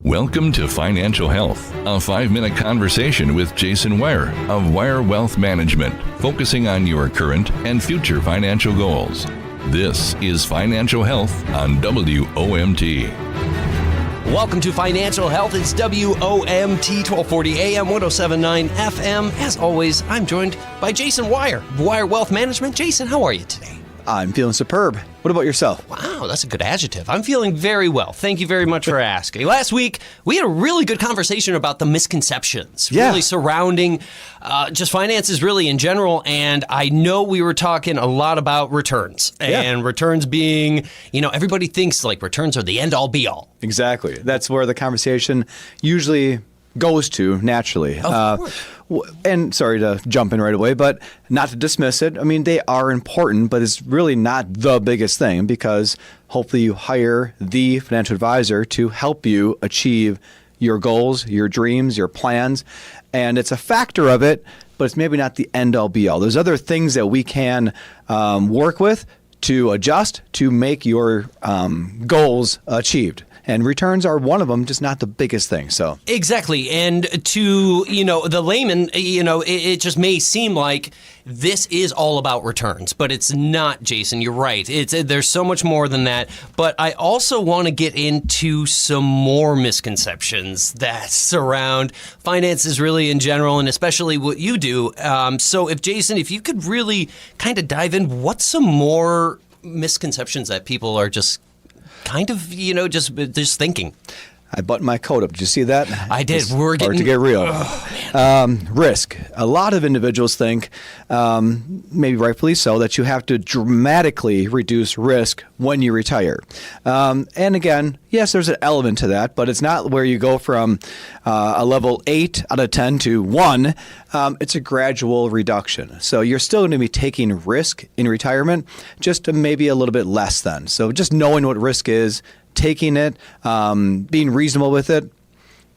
Welcome to Financial Health, a 5-minute conversation with Jason Weier of Weier Wealth Management, focusing on your current and future financial goals. This is Financial Health on WOMT. Welcome to Financial Health. It's WOMT 1240 AM, 1079 FM. As always, I'm joined by Jason Weier, Weier Wealth Management. Jason, how are you today? I'm feeling superb. What about yourself? Wow, that's a good adjective. I'm feeling very well. Thank you very much for asking. Last week, we had a really good conversation about the misconceptions really surrounding just finances really in general. And I know we were talking a lot about returns and returns being, everybody thinks like returns are the end all be all. Exactly. That's where the conversation usually goes to naturally. Of course. And sorry to jump in right away, but not to dismiss it. I mean, they are important, but it's really not the biggest thing because hopefully you hire the financial advisor to help you achieve your goals, your dreams, your plans. And it's a factor of it, but it's maybe not the end all be all. There's other things that we can work with to adjust to make your goals achieved. And returns are one of them, just not the biggest thing. So exactly. And to, the layman, it just may seem like this is all about returns, but it's not, Jason. You're right. There's so much more than that. But I also want to get into some more misconceptions that surround finances really in general, and especially what you do. So if you could really kind of dive in, what's some more misconceptions that people are just kind of, just thinking? I buttoned my coat up. Did you see that? I did. We're getting to get real. Risk. A lot of individuals think, maybe rightfully so, that you have to dramatically reduce risk when you retire. And again, yes, there's an element to that, but it's not where you go from a level 8 out of 10 to 1. It's a gradual reduction. So you're still going to be taking risk in retirement, just maybe a little bit less than. So just knowing what risk is, taking it, being reasonable with it.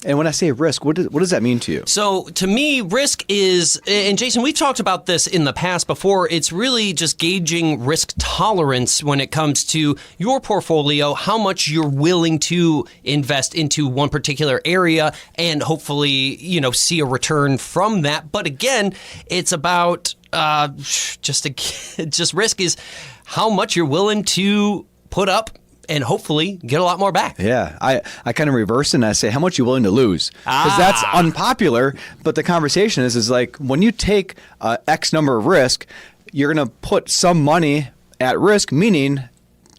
And when I say risk, what does that mean to you? So to me, risk is, and Jason, we've talked about this in the past before, it's really just gauging risk tolerance when it comes to your portfolio, how much you're willing to invest into one particular area and hopefully, see a return from that. But again, it's about just risk is how much you're willing to put up and hopefully get a lot more back. Yeah, I kind of reverse it and I say, how much are you willing to lose? Because that's unpopular, but the conversation is like, when you take X number of risk, you're going to put some money at risk, meaning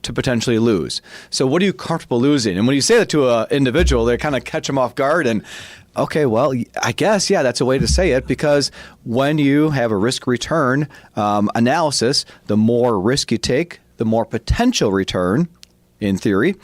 to potentially lose. So what are you comfortable losing? And when you say that to an individual, they kind of catch them off guard and, okay, well, I guess, that's a way to say it, because when you have a risk return analysis, the more risk you take, the more potential return, in theory.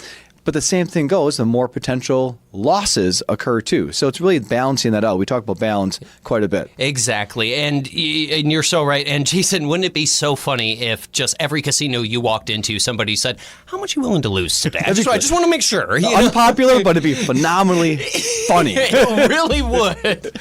But the same thing goes, the more potential losses occur too. So it's really balancing that out. We talk about balance quite a bit. Exactly. And you're so right. And Jason, wouldn't it be so funny if just every casino you walked into, somebody said, how much are you willing to lose today? I just want to make sure. Unpopular, but it'd be phenomenally funny. It really would.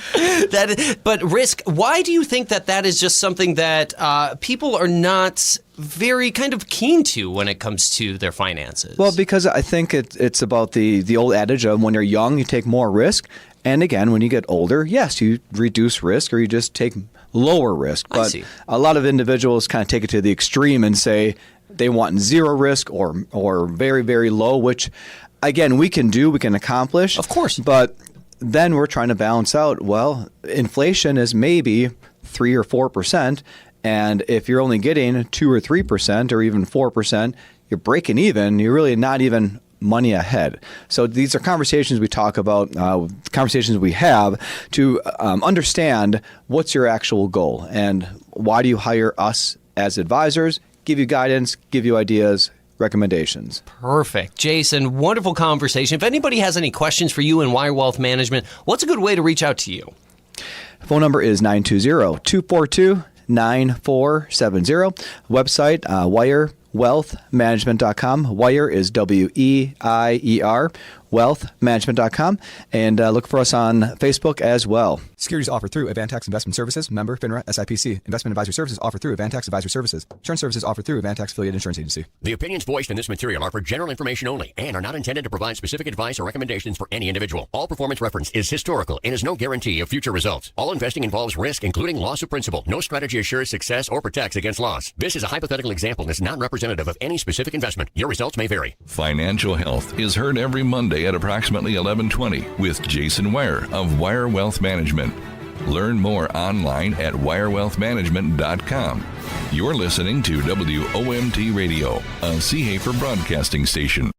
But risk, why do you think that is just something that people are not very kind of keen to when it comes to their finances? Well, because I think it's about the old adage of when you're young, you take more risk. And again, when you get older, yes, you reduce risk or you just take lower risk. But a lot of individuals kind of take it to the extreme and say they want zero risk or very, very low, which again, we can accomplish. Of course. But then we're trying to balance out, well, inflation is maybe 3 or 4%. And if you're only getting 2 or 3% or even 4%, you're breaking even. You're really not even money ahead. So these are conversations we talk about, conversations we have to understand what's your actual goal and why do you hire us as advisors, give you guidance, give you ideas, recommendations. Perfect. Jason, wonderful conversation. If anybody has any questions for you in Weier Wealth Management, what's a good way to reach out to you? Phone number is 920-242-9470. Website, wealthmanagement.com. Weier is Weier, wire-wealth-management.com, and look for us on Facebook as well. Securities offered through Avantax Investment Services, member FINRA SIPC. Investment advisory services offered through Avantax Advisor Services. Insurance services offered through Avantax Affiliate Insurance Agency. The opinions voiced in this material are for general information only and are not intended to provide specific advice or recommendations for any individual. All performance referenced is historical and is no guarantee of future results. All investing involves risk, including loss of principal. No strategy assures success or protects against loss. This is a hypothetical example and is not representative of any specific investment. Your results may vary. Financial Health is heard every Monday at approximately 11:20 with Jason Weier of Weier Wealth Management. Learn more online at wirewealthmanagement.com. You're listening to WOMT Radio, a Sea Hafer broadcasting station.